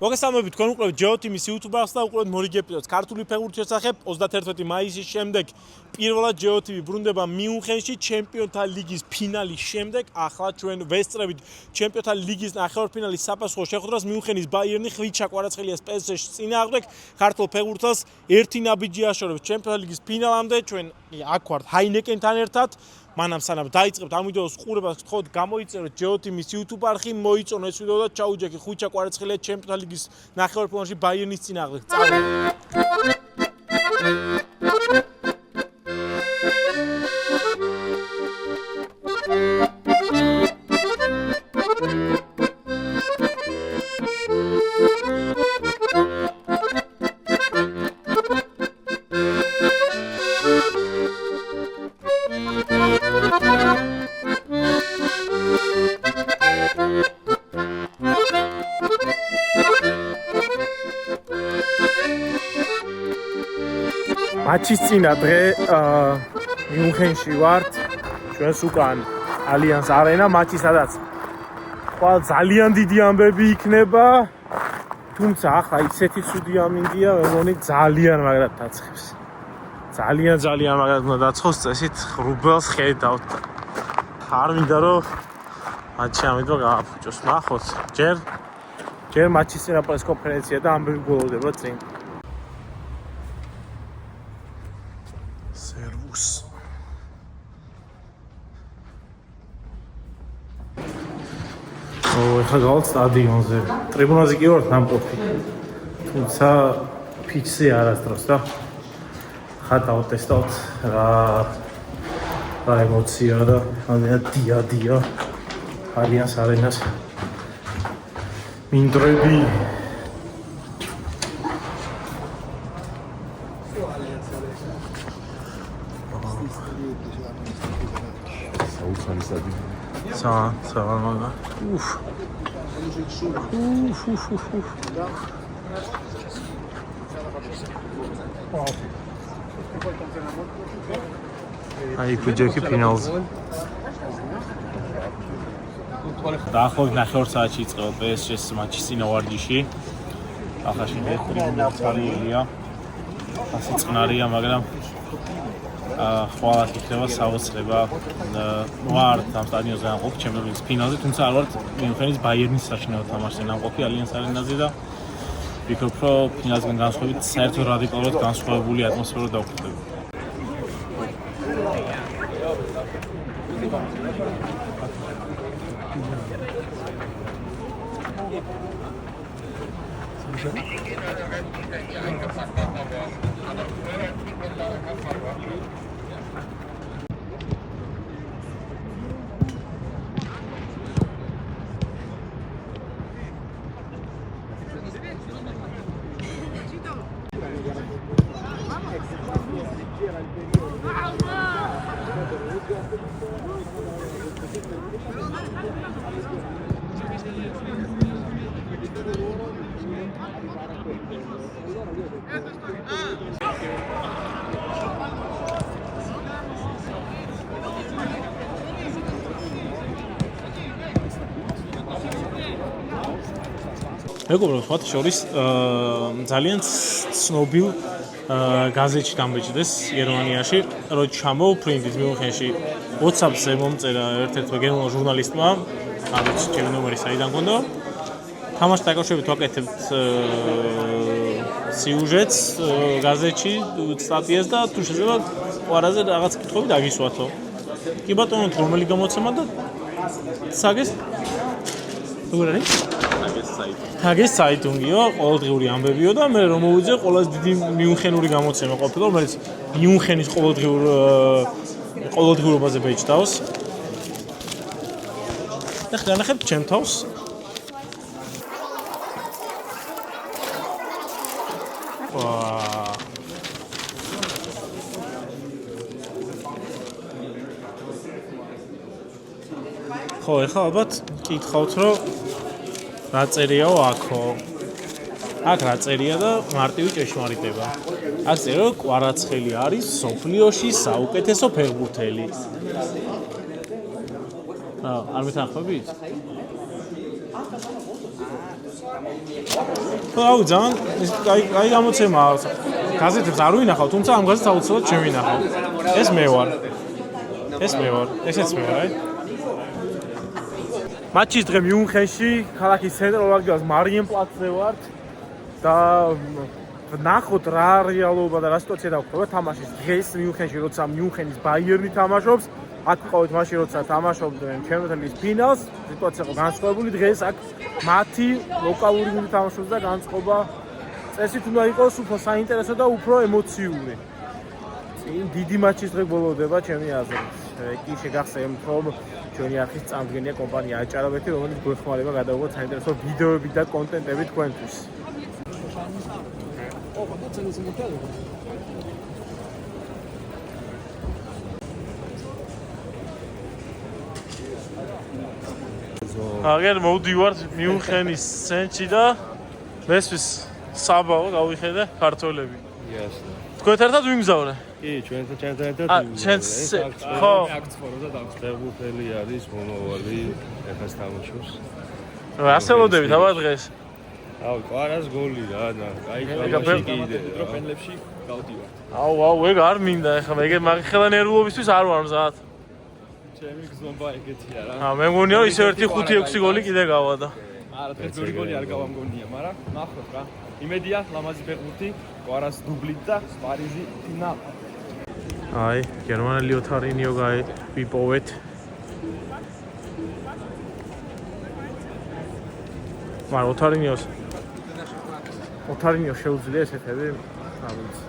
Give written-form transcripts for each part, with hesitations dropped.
მოგესალმებით, თქვენ უყურებთ GeoTeam-ის YouTube ახალს და უყურებთ მორიგი ეპიზოდს. ქართული ფეხბურთის შესახებ 31 მაისის შემდეგ პირველად GeoTeam ბრუნდება მიუნხენში ჩემპიონთა ლიგის ფინალის შემდეგ. ახლა ჩვენ ვესწრებით ჩემპიონთა ლიგის ნახევარფინალის საფასურო შეხვედრას. მიუნხენის ბაიერნი ხვიჩა კვარაცხელიას PSG-ს წინააღმდეგ ქართულ ფეხბურთელს ერთი ნაბიჯი აშორებს ჩემპიონთა ლიგის ფინალამდე. ჩვენ აქ ვართ ჰაინეკენთან ერთად. მანამ სანამ დაიწყებთ ამ ვიდეოს ყურებას გთხოვთ გამოიწეროთ GeoTeam-ის YouTube არხი, მოიწონოთ ეს ვიდეო და ჩაუჯექი ხვიჩა კვარაცხელია ჩემპიონთა ლიგის ნახევარფინალში ბაიერნის წინააღმდეგ. მაჩის წინა დღე მიუნხენში ვართ ჩვენს უკან ალიანს არენა მაჩი სადაც ხვალ ძალიან დიდი ამბები იქნება თუმცა ახლა ისეთი ცუდი ამინდია მეგონი ძალიან მაგრად დაცხებს ძალიან მაგრად უნდა დაცხოს წესით რუბელს ხედავთ არ მინდა რომ მაჩი ამიტომ გააფუჭოს ნახოთ ჯერ მაჩის წინა პრესკონფერენცია და ამბები გველოდება წინ ეხლა გავალთ სტადიონზე. ტრიბუნაზე კი ვართ ნამყოფი. თუმცა ფიჩზე არასდროს და ხატავთ ტესტავთ რა ემოცია და დია ალიანს არენას მინდრები სავარმაგა აი ფუჯექი ფინალზე დაახლოებით ნახევარ საათში იწყება PSG-ს მატჩი წინა ვარჯიში ახლა შეიძლება ტრიბუნებია ასე წყნარია მაგრამ ხვალად იქნება საოცრება ვართ ამ სტადიონზე ნამყოფი ჩემპიონთა ლიგის ფინალზე თუმცა არ ვართ მიუნხენის ბაიერნის საშინაო თამაშზე ნამყოფი ალიანს არენაზე და ვფიქრობ რომ ფინალისგან განსხვავებით საერთოდ რადიკალურად განსხვავებული ატმოსფერო დავხვდება მეგობრებო, მათ შორის ძალიან ცნობილ გაზეთში დამბეჭდეს გერმანიაში, რომ ჩამო პრინტის მიუნხენში WhatsApp-ზე მომწერა ერთ-ერთმა გერმანულ ჟურნალისტმა, ამით ჩემი ნომერი საიდან გქონდა. თამაშთან დაკავშირებით ვაკეთებთ სიუჟეტს გაზეთში, სტატიას და თუ შეიძლება ყვარაზე რაღაც კითხვები დაგისვათო. კი ბატონო, რომელი გამოცემა და საგეს? როგორ არის? თაგეს საიტუნგიო, ყოველდღიური ამბებიო და მე რომ მოვიძე ყველაზე დიდი მიუნხენური გამოცემა ყოფილა, რომელიც მიუნხენის ყოველდღიურობაზე ბეჭდავს. ეხლა განახებთ ჩემ თავს. ხო, ეხლა ალბათ კითხავთ, რომ რა წერიაო აქო? აქ რა წერია და მარტივი ჭეშმარიტება. აქ წერია რომ კვარაცხელი არის სოფლიოში საუკეთესო ფეხბურთელი. არ მეთანხმებით? აუ ძალიან აი გამოცემაა. გაზეთებს არ ვინახავ, თუმცა ამ გაზეთს აუცილებლად შევინახავ. ეს მე ვარ. ესეც მე ვარ, აი. მატჩის დღე მიუნხენში, ქალაქის ცენტრალურ ადგილას მარიენპლაცზე ვართ და ნახოთ რა რეალობა და რა სიტუაცია დაგვხდება თამაშის დღეს მიუნხენში, როცა მიუნხენის ბაიერნი თამაშობს. აქ ვიყავით მაშინ, როცა თამაშობდნენ ჩემპიონთა ლიგის ფინალს, სიტუაცია იყო განსხვავებული. დღეს აქ მათი ლოკალური გუნდი თამაშობს და განწყობა წესით უნდა იყოს უფრო საინტერესო და უფრო ემოციური. წინ დიდი მატჩის დღე ბოლოვდება ჩემი აზრით. კი შეგახსენებთ, რომ ჩვენი არხის წამდგენია კომპანია აჭარაბეთი, რომელიც გვეხმარება გადავიღოთ საინტერესო ვიდეოები და კონტენტები თქვენთვის. აგერ მოვდივართ მიუნხენის ცენტრში და მესვის საბაო გავიხედე ქართველები. თქვენ ერთად ვიმგზავრე? კი, ჩვენთან ერთად ვიმგზავრე. ხო, აქ ცხოვრობ და დაგწევული არის მომავალი ეხას თამაშობს. ასე ლოდებით აბა დღეს. აუ, კვარას გოლი რა და კაი თამაში კიდე. პროფენლებში გავდივართ. აუ, ეგ არ მინდა ეხლა მე ხელა ნერვულობისთვის არ ვარ მზად. ჩემი გზნობა ეგეთია რა. მე მგონია ისე 1-5-6 გოლი კიდე გავა და. არა, დღეს გოლი არ გავამგონია, მაგრამ ნახოთ რა. იმედია ლამაზი ფეხბურთი, კვარას დუბლით და პარიზი ფინალ. აი, გერმანელი ოთარინიო ვიპოვეთ. მაგრამ ოთარინიო შეუძლია ესეთები, რა ვიცი.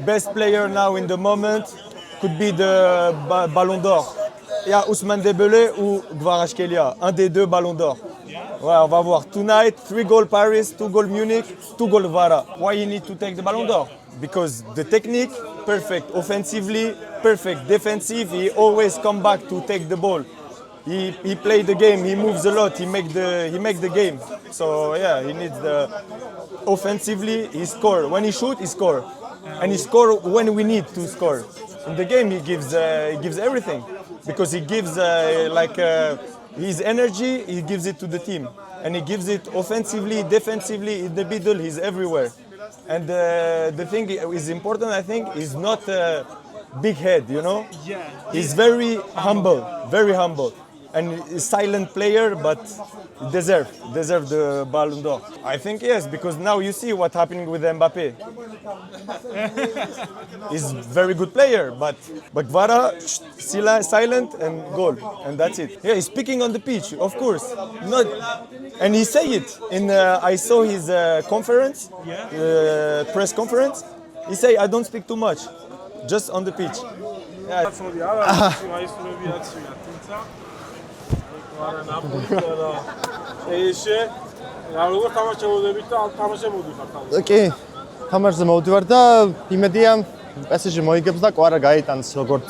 Best player now in the moment could be the Ballon d'Or. Il y a Ousmane Dembélé ou Kvaratskhelia, un des deux Ballons d'Or. Ouais, on va voir. Tonight, 3 goals Paris, 2 goals Munich, 2 goals Vara. Why you need to take the Ballon d'Or? Because the technique, perfect. Offensively, perfect. Defensive, he always come back to take the ball. He play the game, he moves a lot, he make the game. So yeah, he needs the offensively, he score. When he shoot, he score. And he score when we need to score. In the game, he gives everything because he gives his energy. He gives it to the team, and he gives it offensively, defensively, in the middle. He's everywhere. And the thing is important, I think, is not a big head. You know, he's very humble, and a silent player, but deserve the Ballon d'Or. I think yes, because now you see what's happening with Mbappé. He's very good player, but Vara silent and goal, and that's it. Yeah, he's speaking on the pitch, of course. Not, and he say it in. I saw his conference, press conference. He say, I don't speak too much, just on the pitch. Yeah. კი, თამაშზე მოვდივარ და იმედია PSG მოიგებს და კვარა გაიტანს როგორც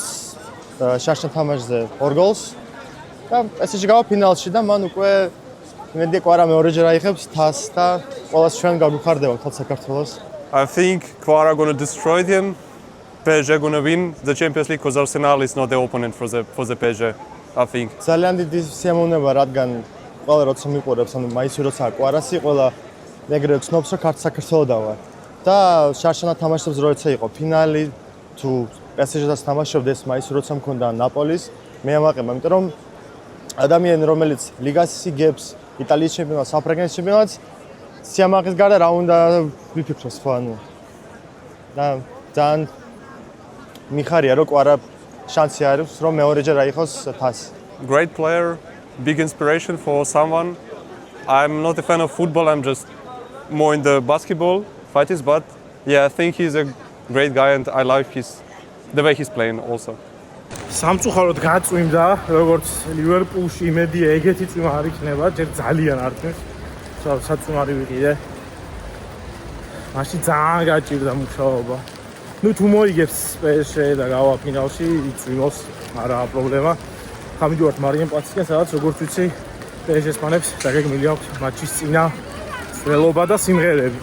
შაშან თამაშზე 2 გოლს და PSG გავა ფინალში და მან უკვე იმედია კვარა მეორეჯერ აიღებს თასს და ყველას ჩვენ გაგვიხარდება თვალ საქართველოს. I think Kvara going to destroy them. PSG going to win the Champions League because Arsenal is not the opponent for the PSG. I think. ძალიან დიდი სიამოვნება, რადგან ყველა როცა მიყურებს, ანუ მაისი როცა კვარასი, ყველა მეგრე ცნობს, რომ ქართ საქართველოსდან ვარ. და შარშანა თამაშობს როცა იყო ფინალი თუ PSG-დან თამაშობდეს მაისი როცა მქონდა ნაპოლის, მე ამაყება, იმიტომ რომ ადამიანი რომელიც ლიგას იგებს, იტალიის ჩემპიონატს, საფრანგეთის ჩემპიონატს, სიამაყის გარდა რა უნდა ვიფიქროს ხო ანუ და ძალიან მიხარია რომ კვარა შანსი არის რომ მეორეჯერ აიღოს თასი. Great player, big inspiration for someone. I'm not a fan of football, I'm just more in the basketball fighters, but yeah, I think he's a great guy and I like the way he's playing also. სამწუხაროდ გაწვიმდა, როგორც ლივერპულში იმედია ეგეთი წვიმა არ იქნება, ჯერ ძალიან არ თქოს. საწვიმარი ვიყიდე. მაშინ ძალიან გაჭირდა მუშაობა. ნუ თუ მოიგებს PSG და გავა ფინალში, იწვიმოს, არაა პრობლემა. გამიდივართ მარიამ პაციკენ, სადაც როგორც ვიცი, PSG-ს ფანებს დაგეგმილი აქვს მატჩის წინა ცვლილობა და სიმღერები.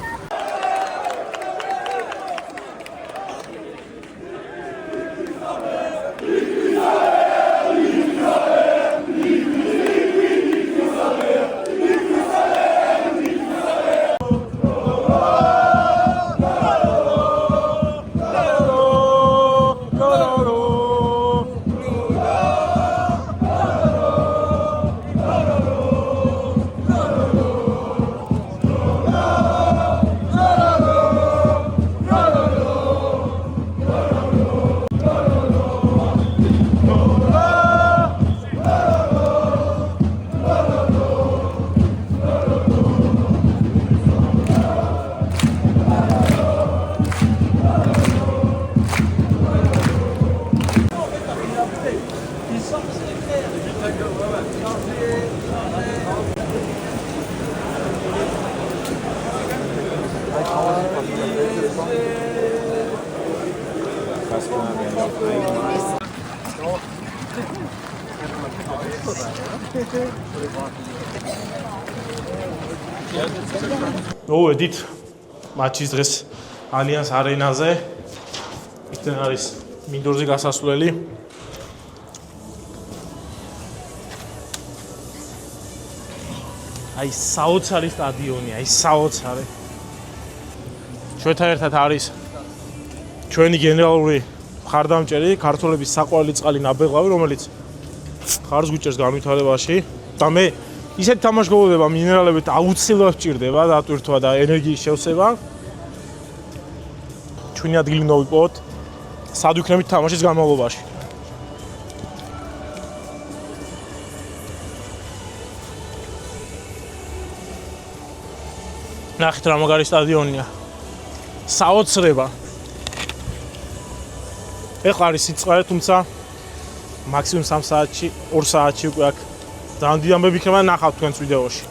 მოვედით მატჩის დღეს ალიანს არენაზე. იქიდან არის მინდორზე გასასვლელი. აი საოცარი სტადიონია, აი საოცარი. ჩვენთან ერთად არის ჩვენი გენერალური მხარდამჭერი, ქართველების საყვარელი წყალი ნაბეღლავი, რომელიც ხარს გვიჭერს განვითარებაში და მე ისეთ თამაშგოლოდება მინერალებით აუცილებლად ვჭირდება დატვირთვა და ენერგიის შევსება. ჩვენი ადგილი უნდა ვიპოვოთ სად ვიქნებით თამაშის განმავლობაში. ნახეთ რა მაგარი სტადიონია. საოცრება. ეხლა არის სიწყარე, თუმცა მაქსიმუმ 3 საათში, 2 საათში უკვე აქ ძალიან დიდი ამბები იქნება ნახავთ თქვენს ვიდეოში.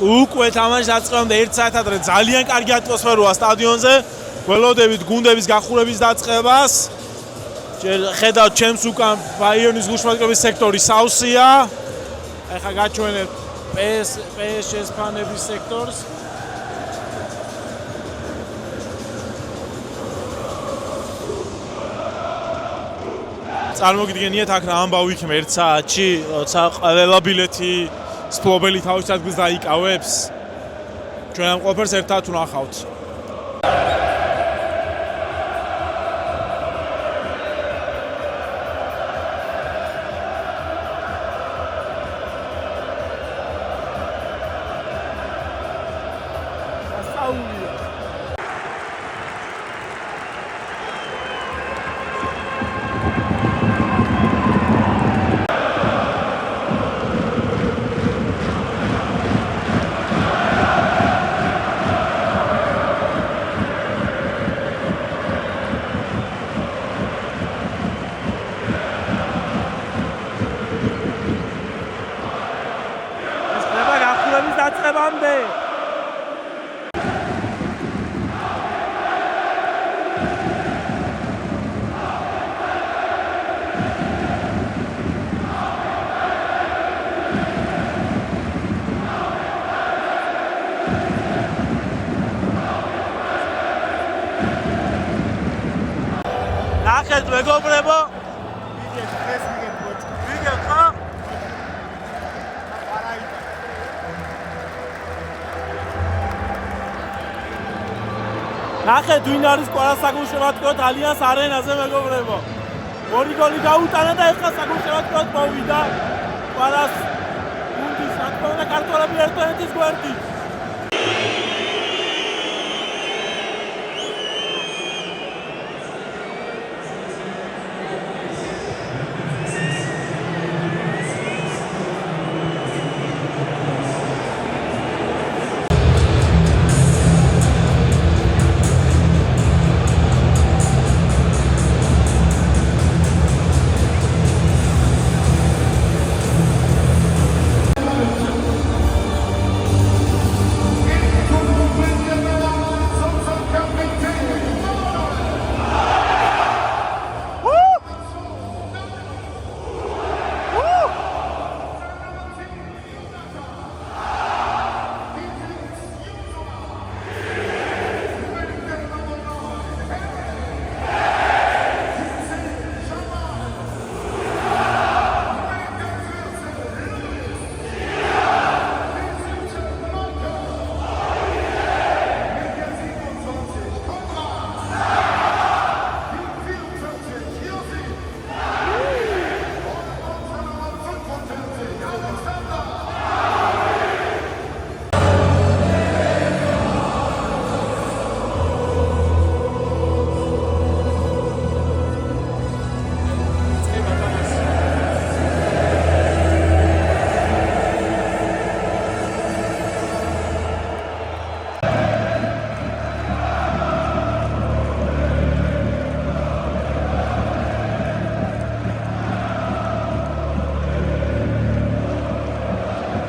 უკვე თამაშს დაწყებამდე 1 საათ ადრე ძალიან კარგი ატმოსფეროა სტადიონზე. გველოდებით გუნდების გახურების დაწყებას. ხედავთ ჩემს უკან ბაიერნის გულშემატკივრების სექტორი სავსეა. ეხლა გაჩვენებთ PSG-ს ფანების სექტორს. წარმოგიდგენიათ აქ რა ამბავი იქნება 1 საათში, როცა ყველა ბილეთი სპლობელი თავის ადგილს დაიკავებს. ჩვენ ამ ყველაფერს ერთად ვნახავთ. დაწყებამდე ნახეთ მეგობრებო ვიგებ ხა ნახეთ ვინ არის ყველა საგულშემატკივროდ ალიანს არენაზე მეგობრებო. ორი გოლი გაუტანა და ეხლა საგულშემატკივროდ მოვიდა. ყველას გუნდის რა თქმა უნდა ქართველები ერთმანეთის გვერდით.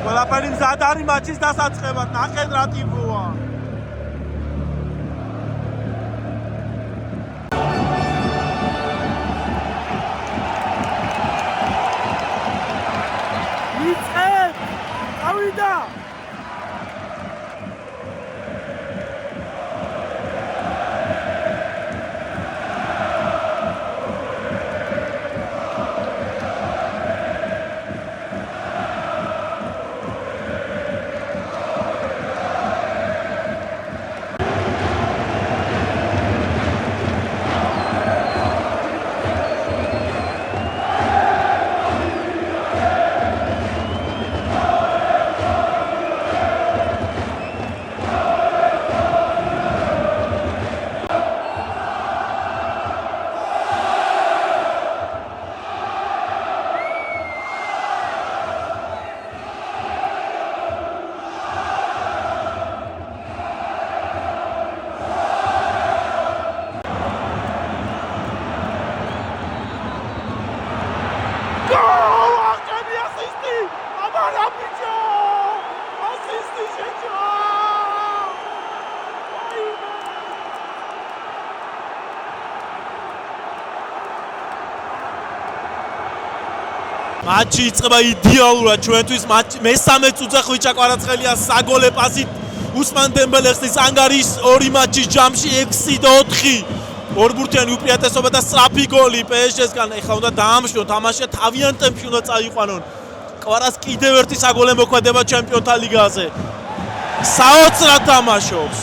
ყველაფერი მზად არის მატჩის დასაწყებად. ნახეთ რა ტიპოა. მიწყეთ! ავიდა! მატჩი იწყება იდეალურად ჩვენთვის. მესამე წუთზე ხვიჩა კვარაცხელია საგოლე პასით უსმან დემბელეს ანგარის ორი მატჩის ჯამში 6-4. ორბურთიანი უპირატესობა და სწრაფი გოლი PSG-სგან. ეხლა უნდა დაამშნონ თამაში, თავიანთ ტემპში უნდა წაიყვანონ. კვარას კიდევ ერთი საგოლე მოქმედება ჩემპიონთა ლიგაზე. საოცრად თამაშობს.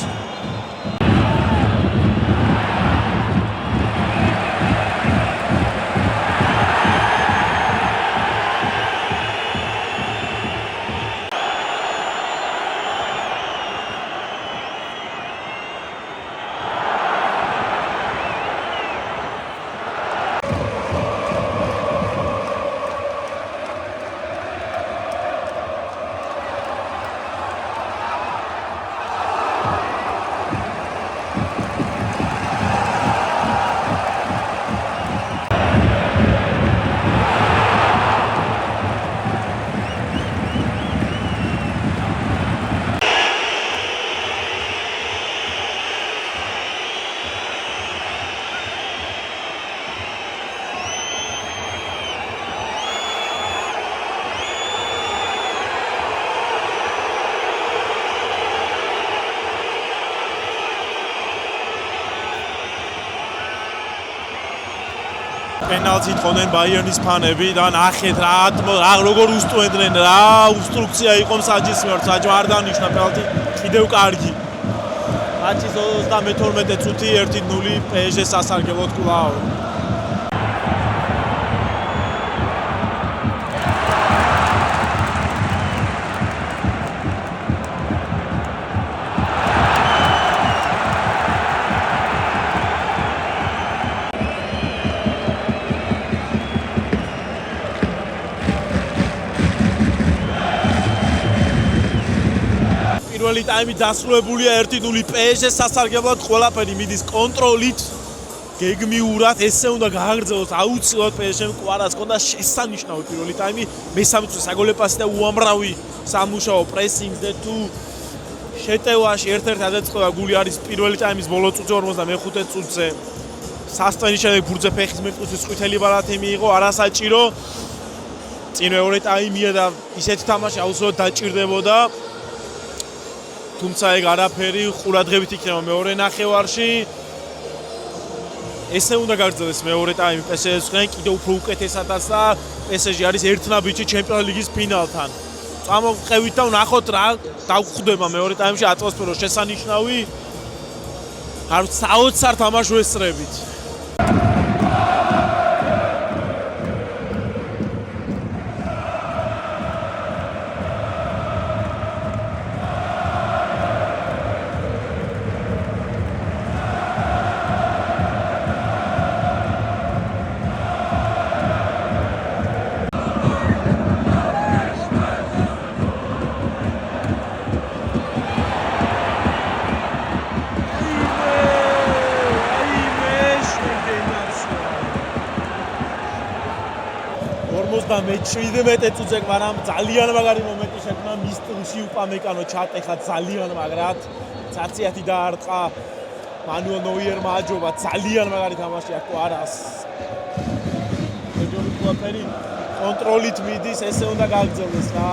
პენალტი თხოვდნენ ბაიერნის ფანები და ნახეთ რა როგორ უსტუენდნენ, რა უსტრუქცია იყო მსაჯის მიმართ. საჯო არ დანიშნა პენალტი კიდევ კარგი. ტაჩის 32 წუთი 1-0 PSG-ს სასარგებლოდ კვლავ. პირველი ტაიმი დასრულებულია 1-0 PSG-ს სასარგებლოდ ყველაფერი მიდის კონტროლით გეგმიურად ესე უნდა გააგრძელოს აუცილებლად PSG-მ კვარას ჰქონდა შესანიშნავი პირველი ტაიმი მესამე წუთი საგოლე პასი და უამრავი სამუშაო პრესინგზე თუ შეტევაში ერთ-ერთი ადეწყება გული არის პირველი ტაიმის ბოლო წუთზე 55 წუთზე სასწვენის შემდეგ ფუძე ფეხის მერწყვისთვის ყვითელი ბარათი მიიღო არასაჭირო წინ მეორე ტაიმია და ისეთი თამაში აუცილებლად დაჭირდებოდა თუმცა ეგ არაფერი ყურადღებით იქნება მეორე ნახევარში ესე უნდა გაგრძელდეს მეორე ტაიმი PSG-სგან კიდევ უფრო უკეთესადაც და PSG არის ერთნაბიჯი ჩემპიონთა ლიგის ფინალთან წამოვყევით და ვნახოთ რა დავხვდება მეორე ტაიმში ატმოსფერო შესანიშნავი არ საოცარ თამაშს ვესწრებით მე-17 წუთზე, მაგრამ ძალიან მაგარი მომენტი შექმნა მის სტილში უპამეკანო ჩატეხა ძალიან მაგრად. ცაციათი დაარტყა მანუელ ნოიერმა აჯობა ძალიან მაგარი თამაში აქვს კვარას. ეჯობი ყველაფერი კონტროლით მიდის, ესე უნდა გაგრძელდეს რა.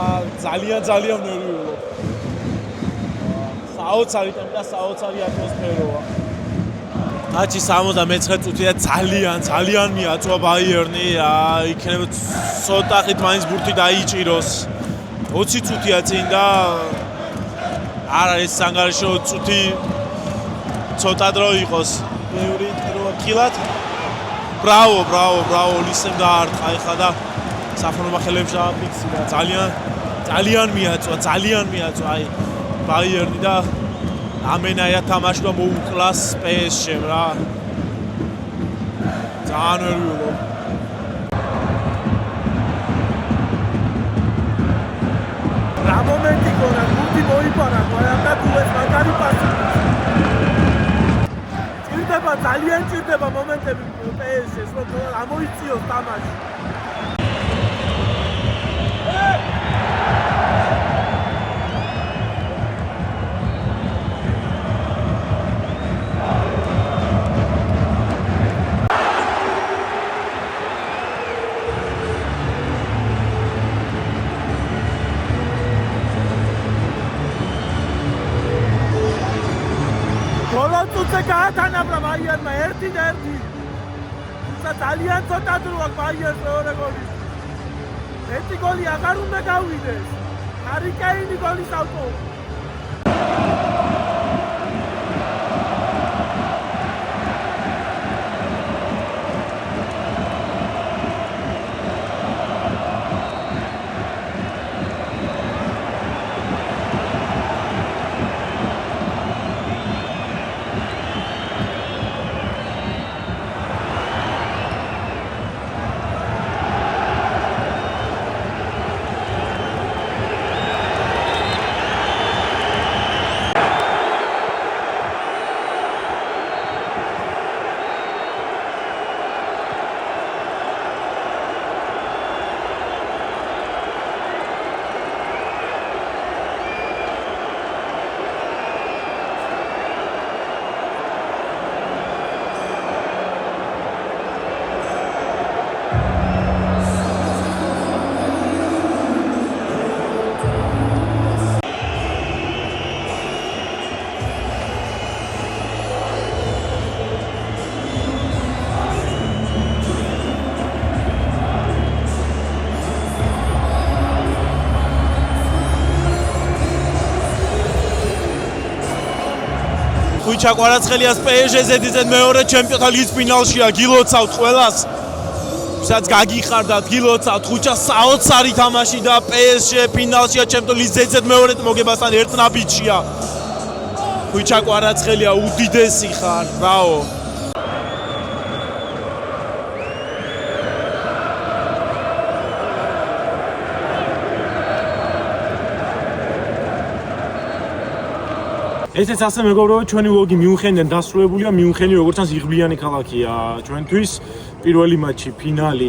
ძალიან ნერვიულო. საოცარი ტემპი და საოცარი ატმოსფეროა. ტაჩი 69 წუთი და ძალიან მიაწვა ბაიერნი, იქნება ცოტა ხით მაინც ბურთი დაიჭიროს. 20 წუთია წინ და არ არის სანგარიშო წუთი ცოტა დრო იყოს. ბევრი კილად. ბრავო, ლისემ დაარტყა ეხლა და საფრთხე ხელებში აფიქსირა. ძალიან მიაწვა, აი ბაიერნი და ამენაია თამაშმა მოუკლას PSG-მ რა. ძალიან ნერვიულო. რა მომენტი გონა, გუნდი მოიპარა, მაგრამ და გულს მაგარი პასი. ძალიან ჭირდება მომენტები PSG-ს, რომ ამოიწიოს თამაში. გაათანაბრა ბაიერმა 1-1. თუმცა ძალიან ცოტა დრო აქვს ბაიერს მეორე გოლის. ერთი გოლი აღარ უნდა გავიდეს. ჰარი კეინი გოლის ავტორი. ხუჩა კვარაცხელიას PSG-ზე ძენ მეორე ჩემპიონთა ლიგის ფინალშია გილოცავთ ყველას ვისაც გაგიხარდათ გილოცავთ ხუჩა საოცარი თამაში და PSG ფინალშია ჩემპიონთა ლიგის ძენ მეორე მოგებასთან ერთ ნაბიჯია ხუჩა კვარაცხელია უდიდესი ხარ ბრავო ესეც ასე მეგობრებო ჩვენი ვლოგი მიუნხენიდან დასრულებულია მიუნხენი როგორც ჩანს იღბლიანი ქალაქია ჩვენთვის პირველი მატჩი ფინალი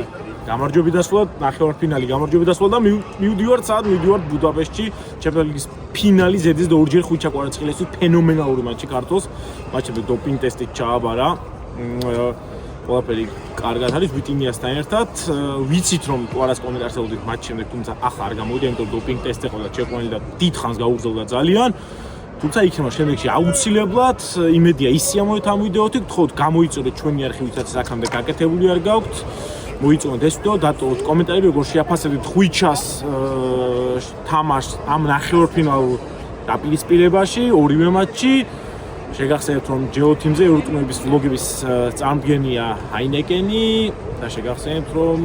გამარჯვებით დასრულდა ნახევარფინალი გამარჯვებით დასრულდა და მივდივართ ბუდაპეშტში ჩემპიონთა ლიგის ფინალი ზედის და ორჯერ ხუჩა კვარაცხელიასთვის ფენომენალური მატჩი ქართულს მატჩები დოპინგ ტესტით ჩააბარა ყველაფერი კარგად არის ვიტინიასთან ერთად ვიცით რომ კვარას კომენტარსელოდით მატჩ შემდეგ თუმცა ახლა არ გამოვიდა იმიტომ დოპინგ ტესტი ყოლა ჩეკვენილი და დიდხანს გაუგზავნა ძალიან თუმცა იქნება შემდეგში აუცილებლად იმედია ისე ამოეთ ამ ვიდეოთი გთხოვთ გამოიწოდეთ ჩვენი არქივითაც აქამდე გაკეთებული არ გაქვთ მოიწონოთ ეს ვიდეო დატოვოთ კომენტარები როგორ შეაფასებთ ხუჩას თამაშს ამ ნახევარფინალურ დაპირისპირებაში ორივე მატჩი შეგახსენებთ რომ ჯეოთიმზე ევროკუნების ვლოგების წარმდგენია ჰაინეკენი და შეგახსენებთ რომ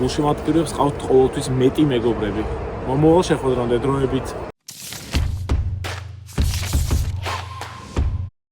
გულშემატკივრებს ყავთ ყოველთვის მეტი მეგობრები მომავალ შეხვედრამდე დროებით